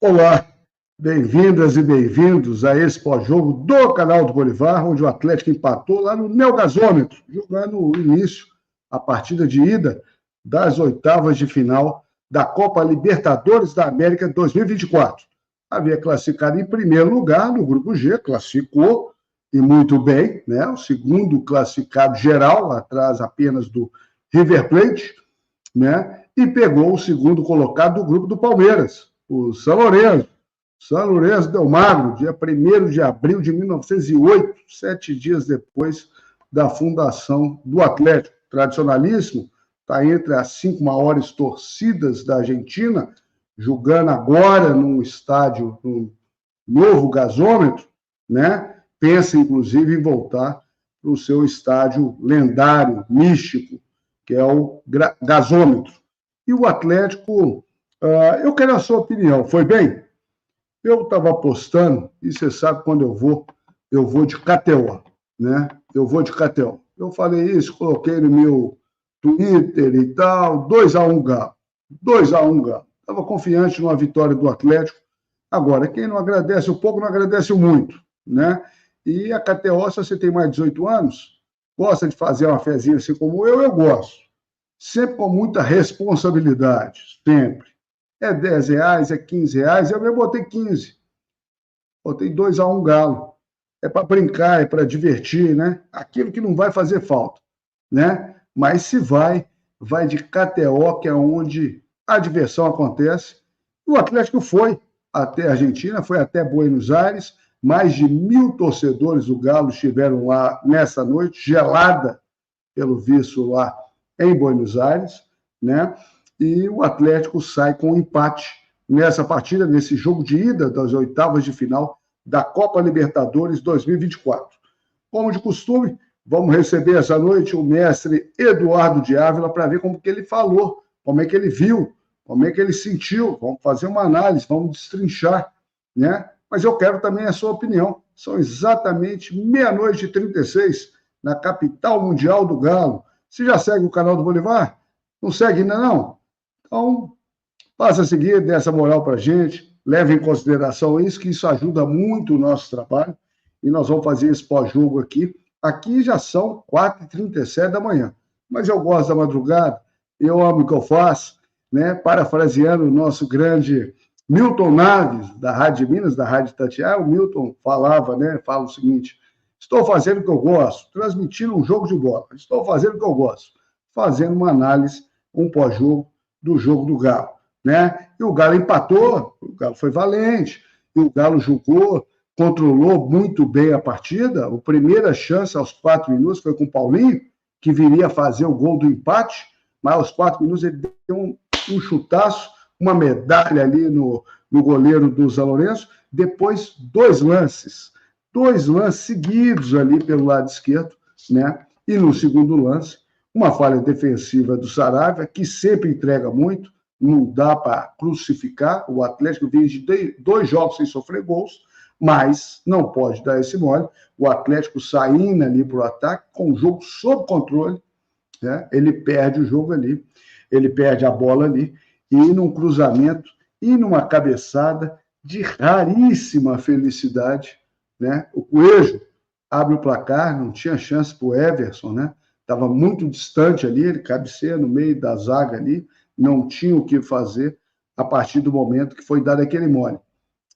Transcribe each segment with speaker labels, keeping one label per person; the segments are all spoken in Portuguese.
Speaker 1: Olá, bem-vindas e bem-vindos a esse pós-jogo do canal do Bolivar, onde o Atlético empatou lá no Neogasômetro, jogando o início, a partida de ida das oitavas de final da Copa Libertadores da América 2024. Havia classificado em primeiro lugar no Grupo G, classificou, e muito bem, né? O segundo classificado geral, atrás apenas do River Plate, né? E pegou o segundo colocado do grupo do Palmeiras, o São Lourenço. São Lourenço del Magro, dia 1º de abril de 1908, 7 dias depois da fundação do Atlético. Tradicionalíssimo, está entre as 5 maiores torcidas da Argentina, jogando agora num estádio, num novo gasômetro, né? Pensa, inclusive, em voltar para o seu estádio lendário, místico, que é o gasômetro. E o Atlético, eu quero a sua opinião, foi bem? Eu estava apostando, e você sabe quando eu vou de KTO, né? Eu vou de KTO. Eu falei isso, coloquei no meu Twitter e tal, 2-1 Galo. 2-1 Galo. Estava confiante numa vitória do Atlético. Agora, quem não agradece um pouco, não agradece muito, né? E a KTO, se você tem mais de 18 anos, gosta de fazer uma fezinha assim como eu gosto. Sempre com muita responsabilidade, sempre. É R$10, é R$15, eu mesmo botei 15. Botei 2-1 Galo. É para brincar, é para divertir, né? Aquilo que não vai fazer falta, né? Mas se vai de KTO, que é onde a diversão acontece. O Atlético foi até a Argentina, foi até Buenos Aires, mais de 1.000 torcedores do Galo estiveram lá nessa noite, gelada, pelo visto, lá em Buenos Aires, né? E o Atlético sai com um empate nessa partida, nesse jogo de ida das oitavas de final da Copa Libertadores 2024. Como de costume, vamos receber essa noite o mestre Eduardo de Ávila para ver como que ele falou, como é que ele viu, como é que ele sentiu. Vamos fazer uma análise, vamos destrinchar, né? Mas eu quero também a sua opinião. São exatamente 00:36 na capital mundial do Galo. Você já segue o canal do Bolivar? Não segue ainda não? Então, passa a seguir, dê essa moral para a gente, leve em consideração isso, que isso ajuda muito o nosso trabalho, e nós vamos fazer esse pós-jogo aqui. Aqui já são 4h37 da manhã, mas eu gosto da madrugada, eu amo o que eu faço, né? Parafraseando o nosso grande Milton Naves, da Rádio Minas, da Rádio Itatiaia, o Milton falava, né? Fala o seguinte: estou fazendo o que eu gosto, transmitindo um jogo de bola, estou fazendo o que eu gosto, fazendo uma análise, um pós-jogo do jogo do Galo, né? E o Galo empatou, o Galo foi valente, e o Galo jogou, controlou muito bem a partida. A primeira chance aos 4 minutos foi com o Paulinho, que viria a fazer o gol do empate, mas aos 4 minutos ele deu um chutaço, uma medalha ali no goleiro do São Lourenço. Depois, dois lances seguidos ali pelo lado esquerdo, né? E no segundo lance, uma falha defensiva do Saravia, que sempre entrega muito, não dá para crucificar. O Atlético vem de 2 jogos sem sofrer gols, mas não pode dar esse mole. O Atlético saindo ali para o ataque, com o jogo sob controle, né? Ele perde o jogo ali, ele perde a bola ali, e num cruzamento e numa cabeçada de raríssima felicidade, né? O Coelho abre o placar, não tinha chance para o Everson, né? Estava muito distante ali, ele cabeceia no meio da zaga ali, não tinha o que fazer a partir do momento que foi dado aquele mole,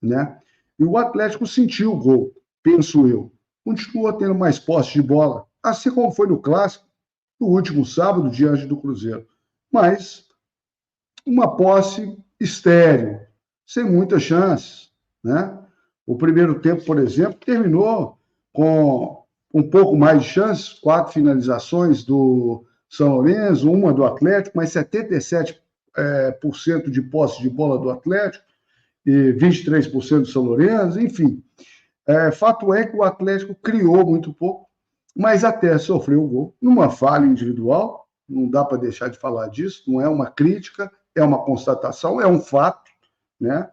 Speaker 1: né? E o Atlético sentiu o gol, penso eu. Continua tendo mais posse de bola, assim como foi no Clássico, no último sábado, diante do Cruzeiro. Mas uma posse estéril, sem muitas chances, né? O primeiro tempo, por exemplo, terminou com um pouco mais de chances, 4 finalizações do São Lourenço, uma do Atlético, mas 77% de posse de bola do Atlético e 23% do São Lourenço, enfim. Fato é que o Atlético criou muito pouco, mas até sofreu o gol numa falha individual, não dá para deixar de falar disso, não é uma crítica, é uma constatação, é um fato, né?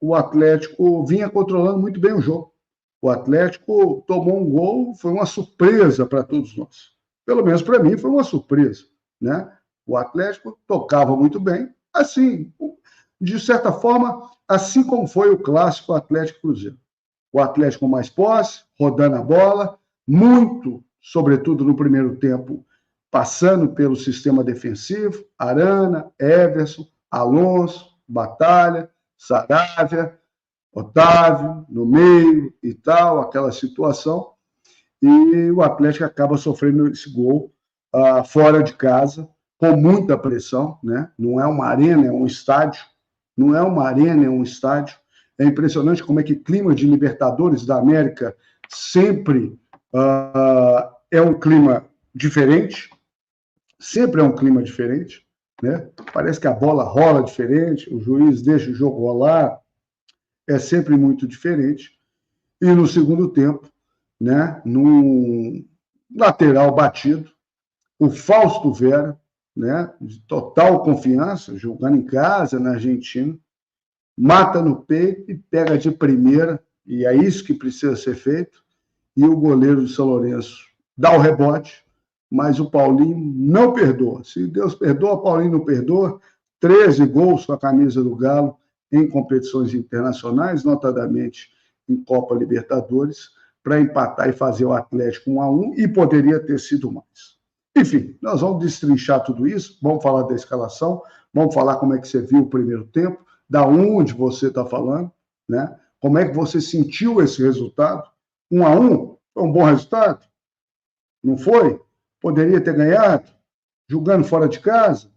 Speaker 1: O Atlético vinha controlando muito bem o jogo. O Atlético tomou um gol, foi uma surpresa para todos nós. Pelo menos para mim foi uma surpresa, né? O Atlético tocava muito bem, assim, De certa forma, assim como foi o clássico Atlético Cruzeiro. O Atlético com mais posse, rodando a bola, muito, sobretudo no primeiro tempo, passando pelo sistema defensivo, Arana, Everson, Alonso, Batalha, Saravia, Otávio, no meio e tal, aquela situação, e o Atlético acaba sofrendo esse gol fora de casa, com muita pressão, né? Não é uma arena, é um estádio, não é uma arena, é um estádio. É impressionante como é que clima de Libertadores da América sempre é um clima diferente, sempre é um clima diferente, né? Parece que a bola rola diferente, o juiz deixa o jogo rolar, é sempre muito diferente. E no segundo tempo, né, num lateral batido, o Fausto Vera, né, de total confiança, jogando em casa, na Argentina, mata no peito e pega de primeira, e é isso que precisa ser feito, e o goleiro do São Lourenço dá o rebote, mas o Paulinho não perdoa. Se Deus perdoa, Paulinho não perdoa. 13 gols com a camisa do Galo em competições internacionais, notadamente em Copa Libertadores, para empatar e fazer o Atlético 1-1, e poderia ter sido mais. Enfim, nós vamos destrinchar tudo isso, vamos falar da escalação, vamos falar como é que você viu o primeiro tempo, da onde você está falando, né? Como é que você sentiu esse resultado? 1-1, foi um bom resultado? Não foi? Poderia ter ganhado? Jogando fora de casa?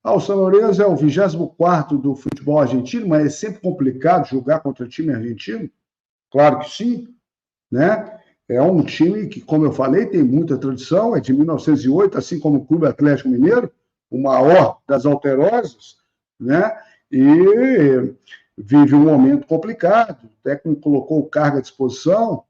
Speaker 1: O São Lourenço é o 24º do futebol argentino, mas é sempre complicado jogar contra time argentino? Claro que sim, né? É um time que, como eu falei, tem muita tradição, é de 1908, assim como o Clube Atlético Mineiro, o maior das alterosas, né? E vive um momento complicado, o técnico colocou carga à disposição,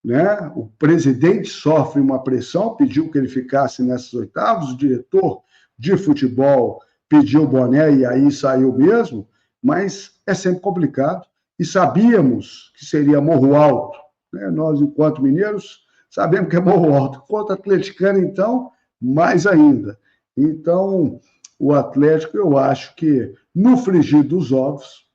Speaker 1: né? O presidente sofre uma pressão, pediu que ele ficasse nessas oitavas, o diretor de futebol pediu o boné e aí saiu mesmo, mas é sempre complicado. E sabíamos que seria Morro Alto, né? Nós, enquanto mineiros, sabemos que é Morro Alto. Contra atleticano, então, mais ainda. Então, o Atlético, eu acho que no frigir dos ovos,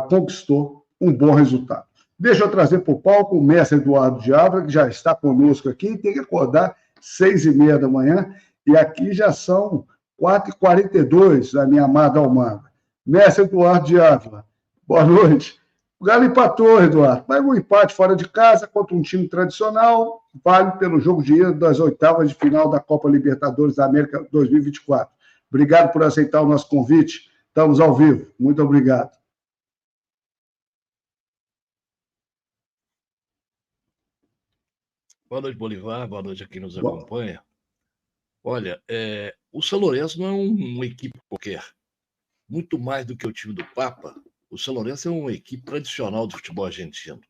Speaker 1: conquistou um bom resultado. Deixa eu trazer para o palco o mestre Eduardo de Ávila, que já está conosco aqui, e tem que acordar 6h30 da manhã, e aqui já são 4h42, a minha amada Almada. Mestre Eduardo de Ávila, boa noite. O Galo empatou, Eduardo, mas um empate fora de casa contra um time tradicional vale pelo jogo de ida das oitavas de final da Copa Libertadores da América 2024. Obrigado por aceitar o nosso convite. Estamos ao vivo. Muito obrigado.
Speaker 2: Boa noite, Bolivar. Boa noite a quem nos acompanha. Olha, o São Lourenço não é uma equipe qualquer. Muito mais do que o time do Papa, o São Lourenço é uma equipe tradicional do futebol argentino.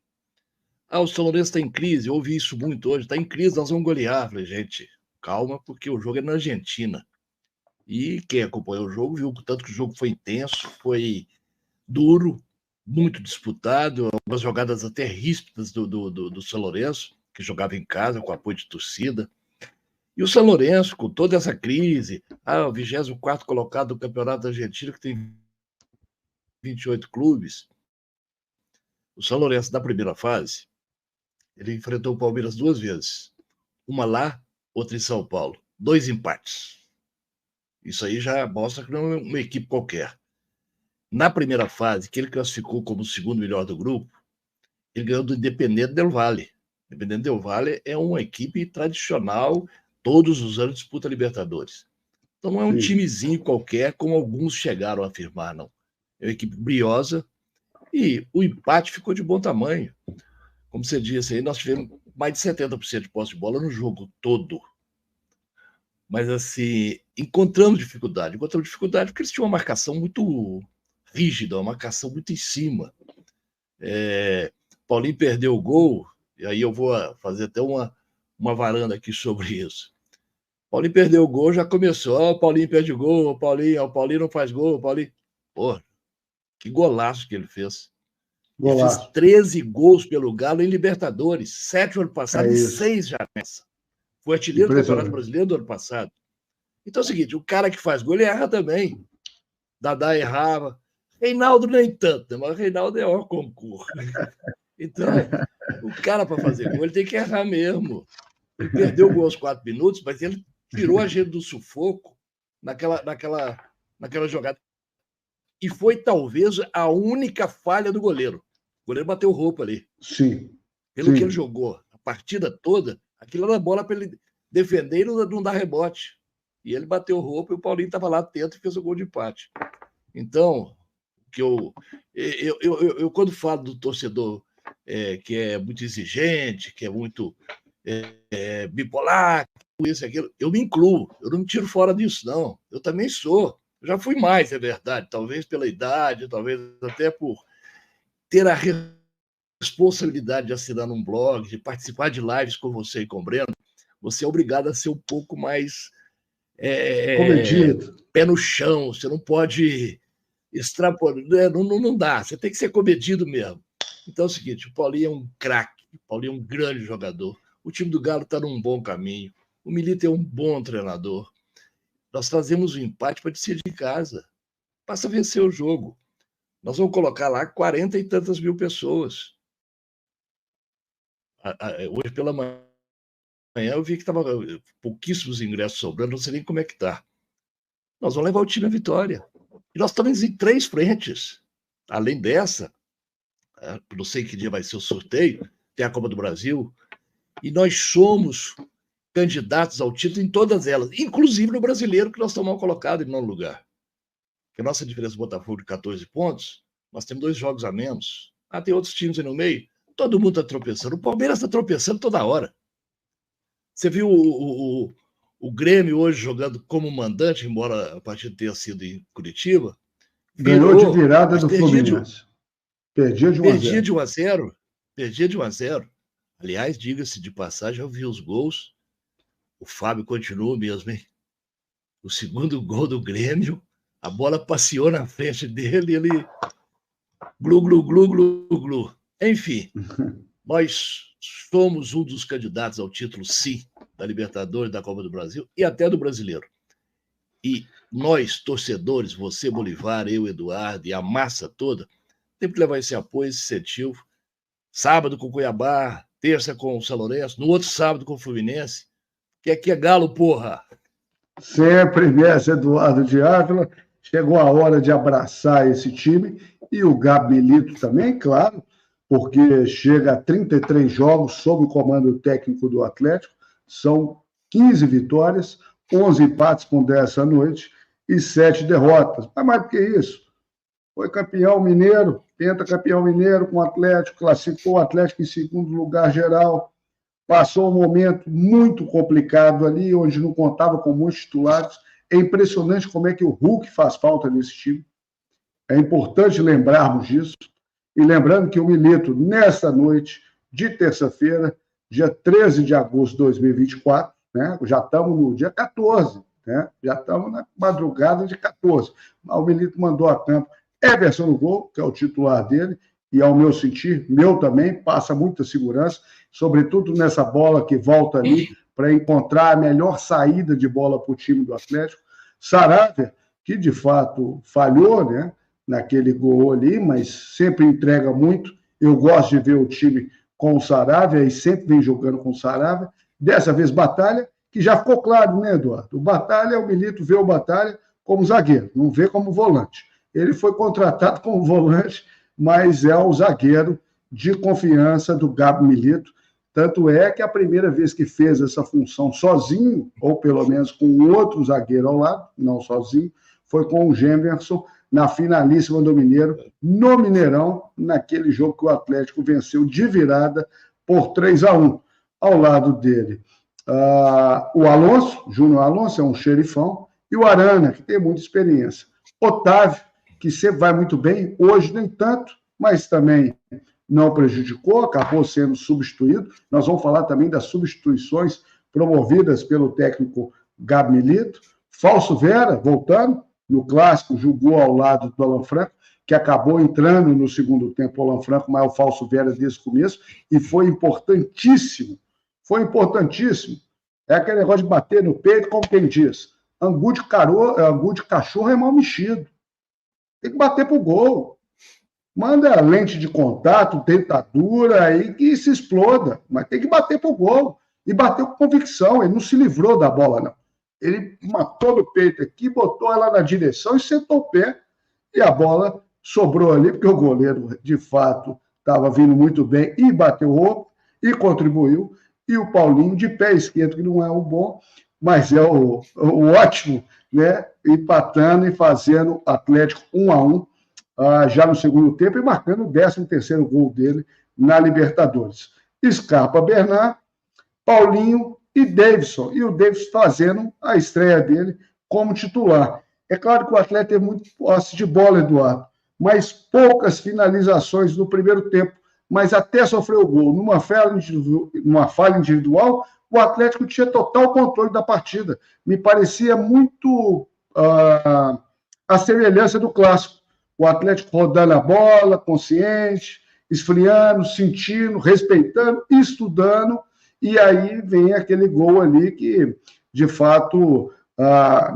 Speaker 2: O São Lourenço está em crise, eu ouvi isso muito hoje. Está em crise, nós vamos golear. Falei, gente, calma, porque o jogo é na Argentina. E quem acompanhou o jogo viu tanto que o jogo foi intenso, foi duro, muito disputado, algumas jogadas até ríspidas do São Lourenço, que jogava em casa com apoio de torcida. E o São Lourenço, com toda essa crise, o 24º colocado do Campeonato Argentino, que tem 28 clubes. O São Lourenço, na primeira fase, ele enfrentou o Palmeiras 2 vezes. Uma lá, outra em São Paulo. 2 empates. Isso aí já mostra que não é uma equipe qualquer. Na primeira fase, que ele classificou como o segundo melhor do grupo, ele ganhou do Independiente del Valle. Independiente del Valle é uma equipe tradicional, todos os anos disputa Libertadores. Então não é um timezinho qualquer, como alguns chegaram a afirmar, não. É uma equipe briosa e o empate ficou de bom tamanho. Como você disse aí, nós tivemos mais de 70% de posse de bola no jogo todo. Mas, assim, encontramos dificuldade porque eles tinham uma marcação muito rígida, uma marcação muito em cima. Paulinho perdeu o gol, e aí eu vou fazer até uma varanda aqui sobre isso. Paulinho perdeu o gol, já começou. O Paulinho perde o gol, o Paulinho não faz gol, o Paulinho... Pô, que golaço que ele fez. Ele fez 13 gols pelo Galo em Libertadores, 7 no ano passado e 6 já nessa. Foi artilheiro do Campeonato Brasileiro do ano passado. Então é o seguinte, o cara que faz gol, ele erra também. Dadá errava. Reinaldo nem tanto, mas o Reinaldo é o concurso. Então, o cara, para fazer gol, ele tem que errar mesmo. Ele perdeu o gol aos 4 minutos, mas ele tirou a gente do sufoco naquela jogada. E foi, talvez, a única falha do goleiro. O goleiro bateu roupa ali.
Speaker 1: Sim.
Speaker 2: Pelo que ele jogou a partida toda, aquilo era bola para ele defender e não dar rebote. E ele bateu roupa e o Paulinho estava lá atento e fez o gol de empate. Então, que eu quando falo do torcedor que é muito exigente, que é muito bipolar, isso e aquilo, eu me incluo, eu não me tiro fora disso, não. Eu também sou. Eu já fui mais, é verdade, talvez pela idade, talvez até por ter a responsabilidade de assinar um blog, de participar de lives com você e com o Breno. Você é obrigado a ser um pouco mais pé no chão, você não pode extrapolar, não dá, você tem que ser comedido mesmo. Então é o seguinte, o Paulinho é um craque, o Paulinho é um grande jogador, o time do Galo está num bom caminho, o Milito é um bom treinador, nós trazemos o empate para descer de casa, passa a vencer o jogo, nós vamos colocar lá 40 e tantas mil pessoas. Hoje pela manhã eu vi que estava pouquíssimos ingressos sobrando, não sei nem como é que está. Nós vamos levar o time à vitória. E nós estamos em 3 frentes. Além dessa, não sei que dia vai ser o sorteio, tem a Copa do Brasil, e nós somos candidatos ao título em todas elas, inclusive no brasileiro, que nós estamos mal colocados em nono lugar. Porque a nossa diferença do Botafogo de 14 pontos, nós temos 2 jogos a menos. Tem outros times aí no meio, todo mundo está tropeçando. O Palmeiras está tropeçando toda hora. Você viu o Grêmio hoje jogando como mandante, embora a partida tenha sido em Curitiba?
Speaker 1: Ganhou de virada do Fluminense. Perdia de 1 a 0.
Speaker 2: Perdia de 1 a 0. Aliás, diga-se de passagem, eu vi os gols. O Fábio continua mesmo, hein? O segundo gol do Grêmio, a bola passeou na frente dele e ele glu, glu, glu, glu, glu. Enfim, nós somos um dos candidatos ao título, sim, da Libertadores, da Copa do Brasil e até do Brasileiro. E nós, torcedores, você, Bolivar, eu, Eduardo e a massa toda, temos que levar esse apoio, esse incentivo. Sábado com o Cuiabá, terça com o São Lourenço, no outro sábado com o Fluminense, que aqui é Galo, porra!
Speaker 1: Sempre nessa, Eduardo de Ávila. Chegou a hora de abraçar esse time e o Gabi Milito também, claro, porque chega a 33 jogos sob o comando técnico do Atlético, são 15 vitórias, 11 empates com 10 essa noite e 7 derrotas. Mas mais do que isso, foi campeão mineiro, pentacampeão mineiro com o Atlético, classificou o Atlético em segundo lugar geral, passou um momento muito complicado ali, onde não contava com muitos titulares. É impressionante como é que o Hulk faz falta nesse time. É importante lembrarmos disso. E lembrando que o Milito, nessa noite de terça-feira, dia 13 de agosto de 2024, né? Já estamos no dia 14, né? Já estamos na madrugada de 14. O Milito mandou a campo Everson no gol, que é o titular dele, e ao meu sentir, meu também, passa muita segurança, sobretudo nessa bola que volta ali para encontrar a melhor saída de bola para o time do Atlético. Saravia, que de fato falhou, né, naquele gol ali, mas sempre entrega muito. Eu gosto de ver o time com o Saravia e sempre vem jogando com o Saravia. Dessa vez, Batalha, que já ficou claro, né, Eduardo? O Batalha, o Milito vê o Batalha como zagueiro, não vê como volante. Ele foi contratado como volante, mas é o zagueiro de confiança do Gabi Milito. Tanto é que a primeira vez que fez essa função sozinho, ou pelo menos com outro zagueiro ao lado, não sozinho, foi com o Gemerson na finalíssima do Mineiro, no Mineirão, naquele jogo que o Atlético venceu de virada por 3-1. Ao lado dele, o Alonso, Júnior Alonso, é um xerifão, e o Arana, que tem muita experiência. Otávio, que sempre vai muito bem, hoje nem tanto, mas também não prejudicou, acabou sendo substituído. Nós vamos falar também das substituições promovidas pelo técnico Gabi Milito. Falso Vera, voltando, no clássico, jogou ao lado do Alan Franco, que acabou entrando no segundo tempo, o Alan Franco, mas o Falso Vera desde o começo, e foi importantíssimo. Foi importantíssimo. É aquele negócio de bater no peito, como quem diz. Angu de cachorro é mal mexido. Tem que bater pro gol. Manda lente de contato, dentadura aí que se exploda, mas tem que bater pro gol. E bateu com convicção, ele não se livrou da bola, não. Ele matou no peito aqui, botou ela na direção e sentou o pé. E a bola sobrou ali, porque o goleiro, de fato, estava vindo muito bem e bateu o oco e contribuiu. E o Paulinho, de pé esquerdo, que não é o bom, mas é o ótimo, né? Empatando e fazendo Atlético 1-1 já no segundo tempo e marcando o 13º gol dele na Libertadores. Scarpa, Bernard, Paulinho e Davidson. E o Davidson fazendo a estreia dele como titular. É claro que o Atlético teve muito posse de bola, Eduardo, mas poucas finalizações no primeiro tempo. Mas até sofreu o gol. Numa falha individual, o Atlético tinha total controle da partida. Me parecia muito a semelhança do clássico. O Atlético rodando a bola, consciente, esfriando, sentindo, respeitando, estudando, e aí vem aquele gol ali que, de fato,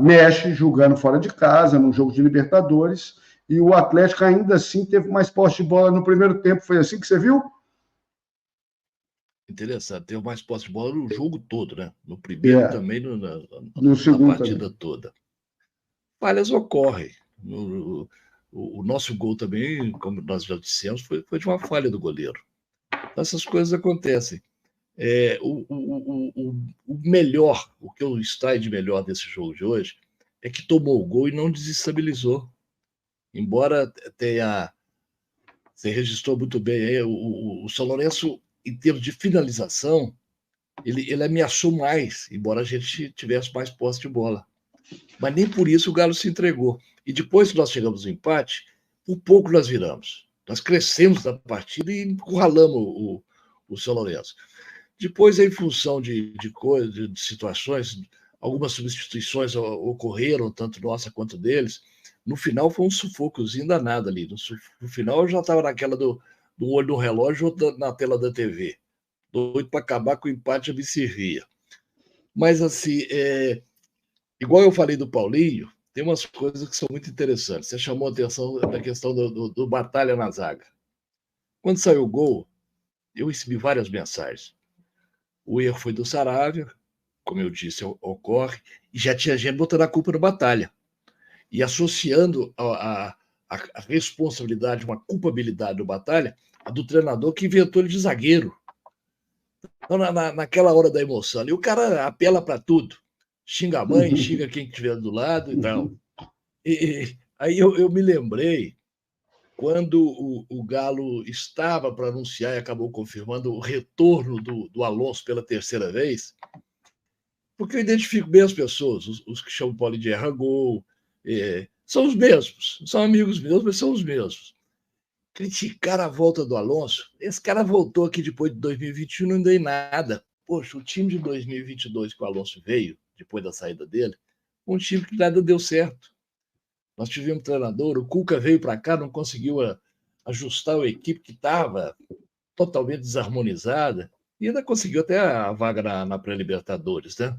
Speaker 1: mexe jogando fora de casa, num jogo de Libertadores, e o Atlético ainda assim teve mais posse de bola no primeiro tempo. Foi assim que você viu?
Speaker 2: Interessante, teve mais posse de bola no jogo todo, né? No primeiro também,
Speaker 1: no segundo
Speaker 2: na partida
Speaker 1: também.
Speaker 2: toda. Falhas ocorrem. O nosso gol também, como nós já dissemos, foi de uma falha do goleiro. Essas coisas acontecem. O melhor, o que eu extraio de melhor desse jogo de hoje, é que tomou o gol e não desestabilizou. Embora tenha... Você registrou muito bem aí, o São Lourenço, em termos de finalização, ele ameaçou mais, embora a gente tivesse mais posse de bola. Mas nem por isso o Galo se entregou. E depois que nós chegamos no empate, por pouco nós viramos. Nós crescemos na partida e encurralamos o São Lourenço. Depois, em função de situações, algumas substituições ocorreram, tanto nossa quanto deles. No final foi um sufocozinho danado ali. No final eu já estava naquela do olho no relógio ou na tela da TV. Doido para acabar com o empate, eu me servia. Mas, assim, igual eu falei do Paulinho, tem umas coisas que são muito interessantes. Você chamou a atenção da questão do batalha na zaga. Quando saiu o gol, eu recebi várias mensagens. O erro foi do Saravia, como eu disse, ocorre, e já tinha gente botando a culpa no Batalha. E associando a responsabilidade, uma culpabilidade do Batalha, a do treinador que inventou ele de zagueiro. Então, naquela hora da emoção ali, o cara apela para tudo. Xinga a mãe, xinga quem estiver do lado e tal. E aí eu me lembrei quando o Galo estava para anunciar e acabou confirmando o retorno do Alonso pela terceira vez, porque eu identifico bem as pessoas, os que chamam o Paulinho de erra-gol, são os mesmos, são amigos meus, mas são os mesmos. Criticar a volta do Alonso, esse cara voltou aqui depois de 2021 e não deu em nada. Poxa, o time de 2022 que o Alonso veio, depois da saída dele, um time que nada deu certo. Nós tivemos um treinador, o Cuca veio para cá, não conseguiu ajustar a equipe que estava totalmente desarmonizada, e ainda conseguiu até a vaga na pré-Libertadores, né?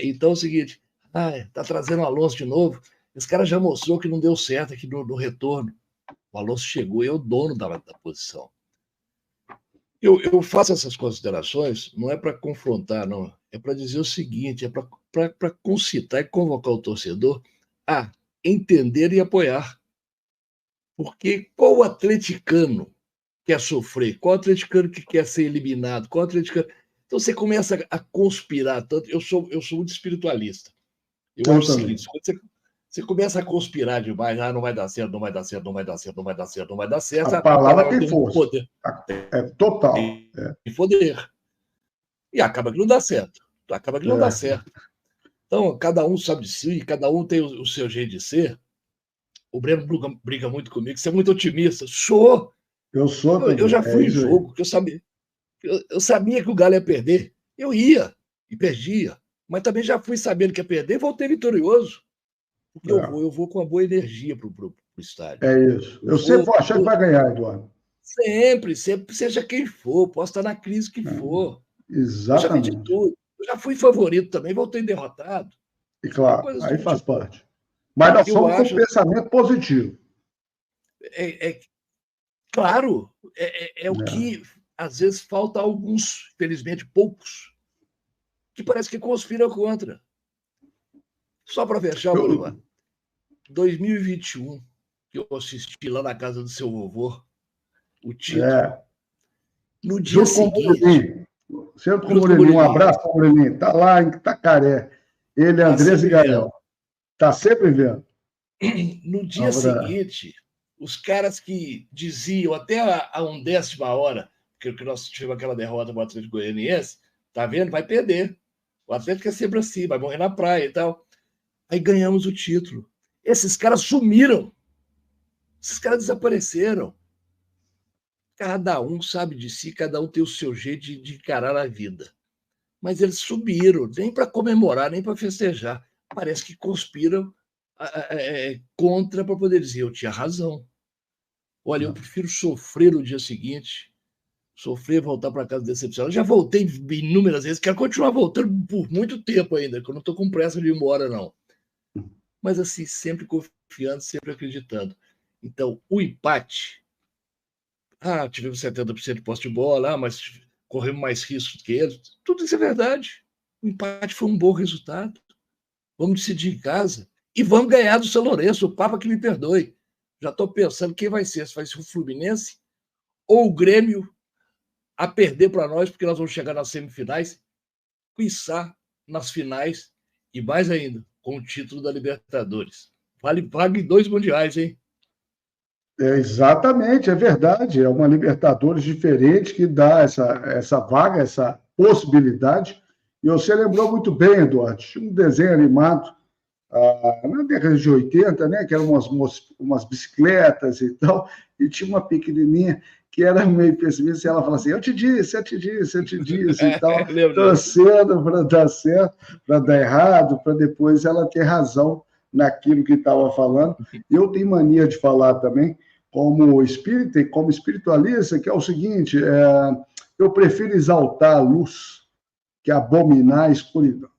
Speaker 2: Então é o seguinte, está trazendo o Alonso de novo, esse cara já mostrou que não deu certo aqui no retorno. O Alonso chegou e é o dono da posição. Eu faço essas considerações, não é para confrontar, não, é para dizer o seguinte, é para concitar e convocar o torcedor a entender e apoiar. Porque qual atleticano quer sofrer? Qual atleticano que quer ser eliminado? Qual atleticano... Então você começa a conspirar tanto. Eu sou muito espiritualista. Eu acho o seguinte, quando você começa a conspirar demais, não vai dar certo, não vai dar certo, não vai dar certo, não vai dar certo, não vai dar certo.
Speaker 1: A palavra tem força.
Speaker 2: Poder.
Speaker 1: Total.
Speaker 2: Tem poder. E acaba que não dá certo. Não dá certo. Então, cada um sabe de si, cada um tem o seu jeito de ser. O Breno briga muito comigo, você é muito otimista. Sou!
Speaker 1: Eu sou também.
Speaker 2: Eu já fui em jogo, que eu sabia que o Galo ia perder. Eu ia e perdia. Mas também já fui sabendo que ia perder e voltei vitorioso. Porque eu vou com uma boa energia para o estádio.
Speaker 1: É isso. Eu sempre vou achar que vai ganhar, Eduardo.
Speaker 2: Sempre, seja quem for, posso estar na crise que for.
Speaker 1: Exatamente.
Speaker 2: Eu já vi de tudo. Eu já fui favorito também, voltei derrotado.
Speaker 1: E claro, aí faz parte. Mas nós somos com um pensamento positivo.
Speaker 2: Claro, o que às vezes falta a alguns, felizmente poucos, que parece que conspiram contra. Só para fechar, Bolivar, 2021, que eu assisti lá na casa do seu vovô, o título. No dia seguinte.
Speaker 1: Junto com o Moreninho. Um abraço para o Moreninho. Está lá em Itacaré. Ele, Andrés e Gael. Está sempre vendo.
Speaker 2: No dia seguinte, os caras que diziam até a 1/10 hora, que nós tivemos aquela derrota para o Atlético Goianiense, tá vendo? Vai perder. O Atlético é sempre assim, vai morrer na praia e tal. Aí ganhamos o título. Esses caras sumiram. Esses caras desapareceram. Cada um sabe de si, cada um tem o seu jeito de encarar a vida. Mas eles subiram, nem para comemorar, nem para festejar. Parece que conspiram contra para poder dizer, eu tinha razão. Olha, eu prefiro sofrer no dia seguinte, sofrer, voltar para casa decepcionado. Já voltei inúmeras vezes, quero continuar voltando por muito tempo ainda, que eu não estou com pressa de ir embora, não. Mas assim, sempre confiando, sempre acreditando. Então, o empate... tivemos 70% de posse de bola, mas corremos mais riscos que eles. Tudo isso é verdade. O empate foi um bom resultado. Vamos decidir em casa e vamos ganhar do São Lourenço. O Papa que me perdoe. Já estou pensando quem vai ser. Se vai ser o Fluminense ou o Grêmio a perder para nós, porque nós vamos chegar nas semifinais, quiçá nas finais e mais ainda, com o título da Libertadores. Vale 2 mundiais, hein?
Speaker 1: Exatamente, é verdade. É uma Libertadores diferente que dá essa vaga, essa possibilidade. E você lembrou muito bem, Eduardo, tinha um desenho animado na década de 80, né, que eram umas bicicletas e tal, e tinha uma pequenininha que era meio pessimista, e ela falava assim, eu te disse e tal, torcendo para dar certo, para dar errado, para depois ela ter razão naquilo que estava falando. Eu tenho mania de falar também, como espírita e como espiritualista, que é o seguinte, eu prefiro exaltar a luz que abominar a escuridão.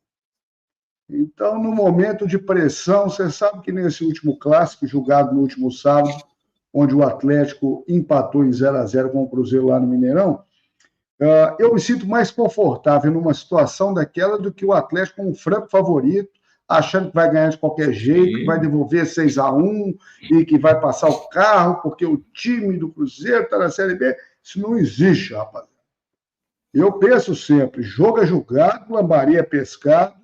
Speaker 1: Então, no momento de pressão, você sabe que nesse último clássico, jogado no último sábado, onde o Atlético empatou em 0-0 com o Cruzeiro lá no Mineirão, eu me sinto mais confortável numa situação daquela do que o Atlético com um franco favorito, achando que vai ganhar de qualquer jeito, que vai devolver 6-1 e que vai passar o carro, porque o time do Cruzeiro está na Série B. Isso não existe, rapaz. Eu penso sempre, jogo é jogado, lambaria é pescado,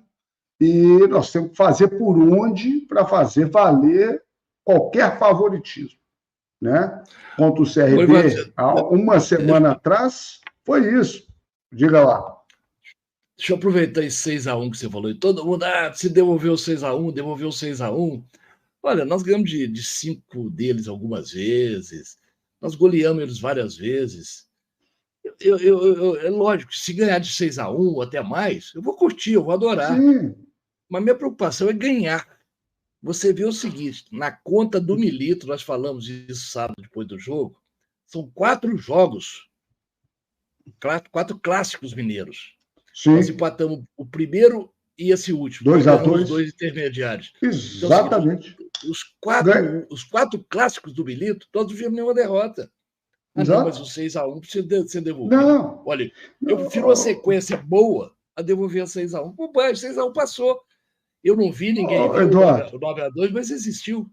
Speaker 1: e nós temos que fazer por onde para fazer valer qualquer favoritismo. Né? Contra o CRB, há uma semana atrás, foi isso. Diga lá.
Speaker 2: Deixa eu aproveitar esse 6-1 que você falou. E todo mundo, se devolveu 6-1, devolveu 6-1. Olha, nós ganhamos de 5 deles algumas vezes, nós goleamos eles várias vezes. É lógico, se ganhar de 6-1 ou até mais, eu vou curtir, eu vou adorar.
Speaker 1: Sim.
Speaker 2: Mas minha preocupação é ganhar. Você vê o seguinte, na conta do Milito, nós falamos isso sábado depois do jogo, são 4 jogos, 4 clássicos mineiros.
Speaker 1: Sim.
Speaker 2: Nós empatamos o primeiro e esse último.
Speaker 1: 2-2.
Speaker 2: Os 2 intermediários.
Speaker 1: Exatamente.
Speaker 2: Então, os 4 clássicos do Milito, todos viram nenhuma derrota. Não, mas o 6-1 precisa ser devolvido.
Speaker 1: Não.
Speaker 2: Olha, eu prefiro uma sequência boa a devolver a 6-1. Bobagem, 6-1 passou. Eu não vi ninguém ver o 9-2, mas existiu.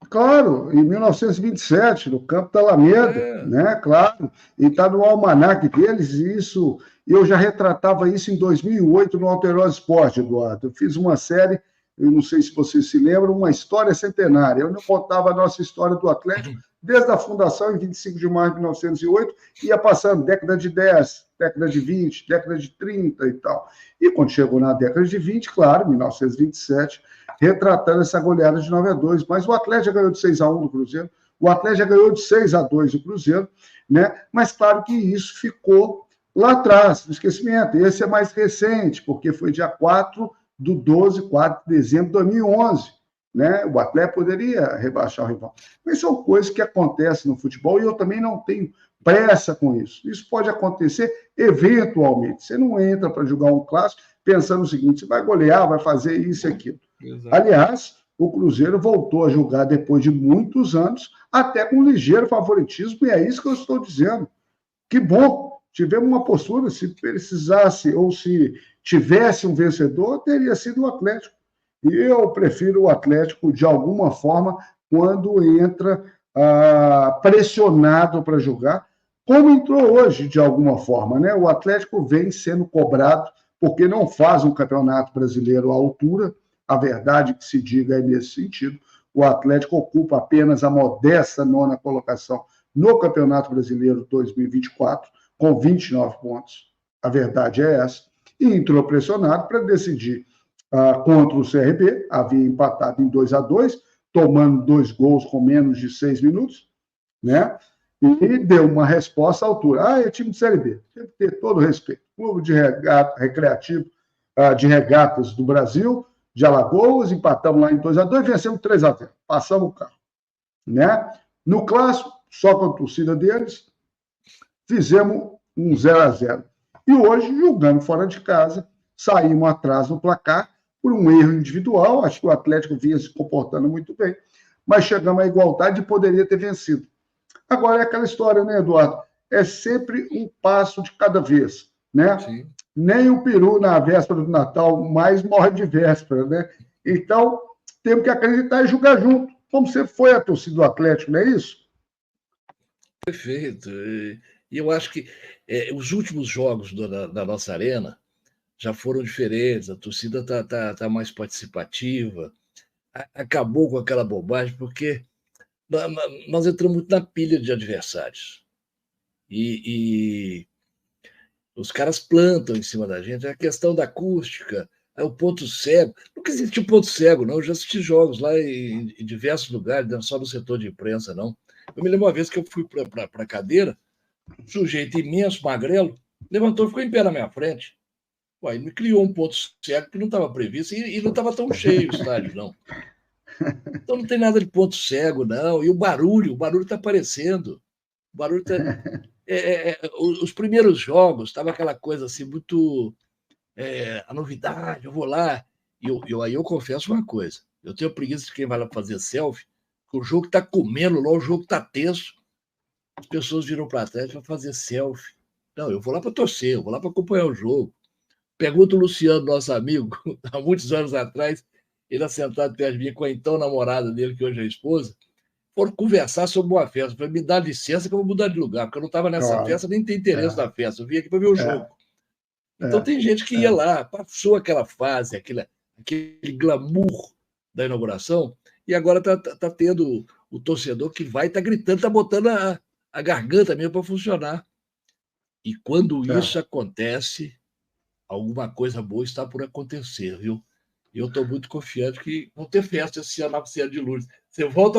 Speaker 1: Claro, em 1927, no campo da Alameda, né? Claro. E está no almanaque deles, e isso. Eu já retratava isso em 2008 no Alterosa Esporte, Eduardo. Eu fiz uma série, eu não sei se vocês se lembram, uma história centenária. Eu não contava a nossa história do Atlético desde a fundação, em 25 de março de 1908, ia passando década de 10, década de 20, década de 30 e tal. E quando chegou na década de 20, claro, 1927, retratando essa goleada de 9-2. Mas o Atlético já ganhou de 6-1 do Cruzeiro, o Atlético já ganhou de 6-2 do Cruzeiro, né? Mas claro que isso ficou lá atrás, no esquecimento. Esse é mais recente, porque foi dia 4 de dezembro de 2011. Né? O Atlético poderia rebaixar o rival. Mas são coisas que acontecem no futebol e eu também não tenho pressa com isso. Isso pode acontecer eventualmente. Você não entra para jogar um clássico pensando o seguinte, você vai golear, vai fazer isso e aquilo. Exato. Aliás, o Cruzeiro voltou a jogar depois de muitos anos até com ligeiro favoritismo, e é isso que eu estou dizendo. Que bom, tivemos uma postura, se precisasse ou se tivesse um vencedor, teria sido o Atlético. E eu prefiro o Atlético, de alguma forma, quando entra pressionado para jogar, como entrou hoje, de alguma forma. Né? O Atlético vem sendo cobrado porque não faz um campeonato brasileiro à altura, a verdade que se diga é nesse sentido. O Atlético ocupa apenas a modesta 9ª colocação no Campeonato Brasileiro 2024, com 29 pontos. A verdade é essa. E entrou pressionado para decidir contra o CRB, havia empatado em 2-2, tomando 2 gols com menos de 6 minutos, né? E deu uma resposta à altura. É time de Série B, tem que ter todo o respeito. Clube de recreativo de regatas do Brasil, de Alagoas, empatamos lá em 2-2, vencemos 3-0, passamos o carro. Né? No clássico, só com a torcida deles, fizemos um 0-0. E hoje, jogando fora de casa, saímos atrás no placar por um erro individual. Acho que o Atlético vinha se comportando muito bem, mas chegamos à igualdade e poderia ter vencido. Agora é aquela história, né, Eduardo? É sempre um passo de cada vez, né? Sim. Nem o peru na véspera do Natal mais morre de véspera, né? Então, temos que acreditar e jogar junto, como sempre foi a torcida do Atlético, não é isso?
Speaker 2: Perfeito. E eu acho que os últimos jogos da nossa arena já foram diferentes, a torcida está mais participativa, acabou com aquela bobagem, porque nós entramos muito na pilha de adversários. E os caras plantam em cima da gente. A questão da acústica, o ponto cego. Nunca existiu ponto cego, não. Eu já assisti jogos lá em diversos lugares, não só no setor de imprensa, não. Eu me lembro uma vez que eu fui para a cadeira, um sujeito imenso, magrelo, levantou e ficou em pé na minha frente. Ué, ele me criou um ponto cego que não estava previsto e não estava tão cheio o estádio, não. Então não tem nada de ponto cego, não. E o barulho está aparecendo. O barulho está... os primeiros jogos, estava aquela coisa assim, muito... a novidade, eu vou lá. E aí eu confesso uma coisa. Eu tenho preguiça de quem vai lá fazer selfie, que o jogo está comendo lá, o jogo está tenso. As pessoas viram para trás para fazer selfie. Não, eu vou lá para torcer, eu vou lá para acompanhar o jogo. Pergunta o Luciano, nosso amigo, há muitos anos atrás, ele assentado perto de mim com a então namorada dele, que hoje é a esposa, foram conversar sobre uma festa. Eu falei, me dá licença que eu vou mudar de lugar, porque eu não estava nessa festa, nem tem interesse na festa. Eu vim aqui para ver o jogo. Então tem gente que ia lá, passou aquela fase, aquele glamour da inauguração, e agora está tendo o torcedor que vai, está gritando, está botando a garganta mesmo para funcionar. E quando isso acontece, alguma coisa boa está por acontecer, viu? Eu estou muito confiante que vão ter festa esse ano na Piscina de Lourdes. Você volta